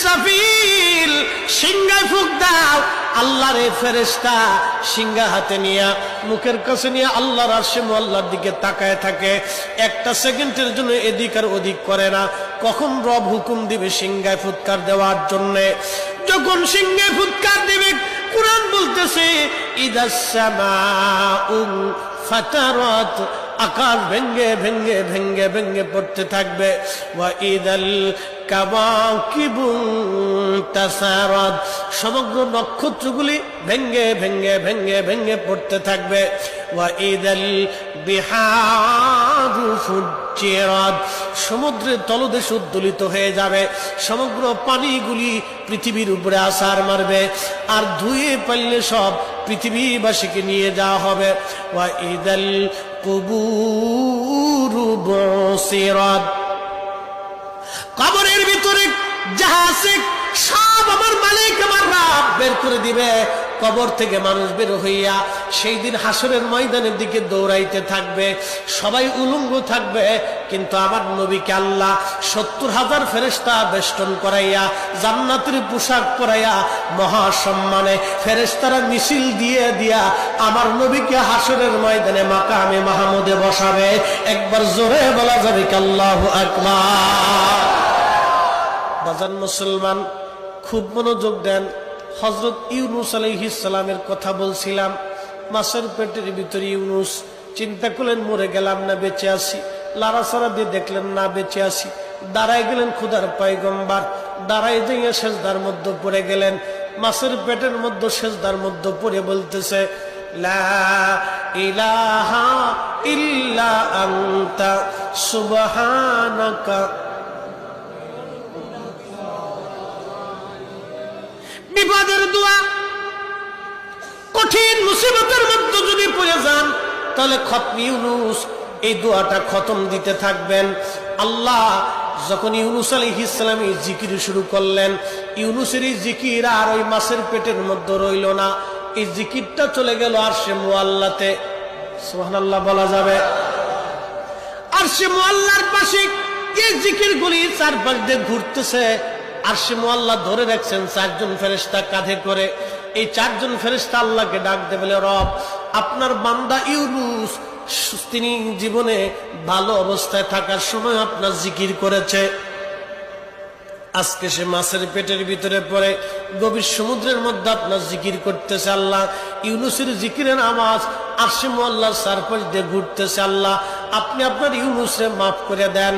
ইসরাফিল সিংহায় ফুঁক দাও। আল্লাহর এই ফেরেশতা সিংহা হাতে নিয়ে মুখের কাছে নিয়ে আল্লাহর আরশে মুআল্লার দিকে তাকায় থাকে। একটা সেকেন্ডের জন্য এদিক আর ওদিক করে না। কখন রব হুকুম দিবে সিংহায় ফুৎকার দেওয়ার জন্য, যখন সিংহায় ফুৎকার দিবে কুরআন বলতেছে ইদাস সামাউ ফাতারাত, আকাশ ভেঙ্গে ভেঙ্গে ভেঙ্গে ভেঙ্গে পড়তে থাকবে। ওয়া ইদাল কাওয়াকিবু তাসারাত, সমগ্র নক্ষত্রগুলি ভেঙ্গে ভেঙ্গে ভেঙ্গে ভেঙ্গে পড়তে থাকবে। ওয়া ইদাল বিহারু ফুজ্জিরাত, সমুদ্রের তলদেশ উদ্দোলিত হয়ে যাবে। সমগ্র পানিগুলি পৃথিবীর উপরে আছাড় মারবে, আর ধুয়ে পারলে সব পৃথিবীবাসীকে নিয়ে যাওয়া হবে। ওয়া ইদাল কুবুরু বুসিরাত, কবরের ভিতরে যাহা আছে সব আমার মালিক আমার রব বের করে দিবে। কবর থেকে মানুষ বের হইয়া সেই দিন হাসরের ময়দানের দিকে দৌড়াইতে থাকবে, সবাই উলঙ্গ থাকবে। কিন্তু আমার নবীকে আল্লাহ ৭০,০০০ ফেরেশতা বেষ্টন করাইয়া জান্নাতের পোশাক পরাইয়া মহাসম্মানে ফেরেশতারা মিছিল দিয়ে দিয়া আমার নবীকে হাসরের ময়দানে মাকামে মাহমুদে বসাবে। একবার জোরে বলা যাবে কি আল্লাহু আকবার। বাজান মুসলমান, খুব মনোযোগ দেন। হযরত ইউনূস আলাইহিস সালামের কথা বলছিলাম। মাছের পেটের ভিতরে ইউনূস, চিন্তা করলেন মরে গেলাম না বেঁচে আছি, লাড়াচাড়া দিয়ে দেখলেন না বেঁচে আছি। দাঁড়ায় গেলেন খুদার পয়গম্বর, দাঁড়ায় দিয়ে সেজদার মধ্যে পড়ে গেলেন। মাছের পেটের মধ্যে সেজদার মধ্যে পড়ে বলতেছে লা ইলাহা ইল্লা আনতা সুবহানাকা। বিপদের দোয়া, কঠিন মুসিবতের মধ্যে যদি পড়ে যান তাহলে খতম ইউনূস এই দোয়াটা খতম দিতে থাকবেন। আল্লাহ যখন ইউনূস আলাইহিস সালাম এই জিকির শুরু করলেন, ইউনূসের এই জিকির আর ওই মাছের পেটের মধ্যে রইল না, এই জিকিরটা চলে গেল আরশে মুআল্লাতে। সুবহানাল্লাহ বলা যাবে। আরশে মুআল্লার পাশে এই জিকিরগুলি চারপাশ দিয়ে ঘুরতেছে। আরশে মুআল্লা ধরে রাখছেন ৪ জন ফেরেশতা কাঁধে করে। এই ৪ জন ফেরেশতা আল্লাহকে ডাক দেবে, বলে রব আপনার বান্দা ইউনূস তিনি জীবনে ভালো অবস্থায় থাকার সময় আপনার জিকির করেছে, আজকে সে মাছের পেটের ভিতরে পড়ে গভীর সমুদ্রের মধ্যে আপনার জিকির করতেছে। আল্লাহ ইউনূসের জিকিরের আওয়াজ আরশে মুআল্লার চারপাশ দিয়ে ঘুরতেছে। আল্লাহ আপনি আপনার ইউনূসকে মাফ করে দেন।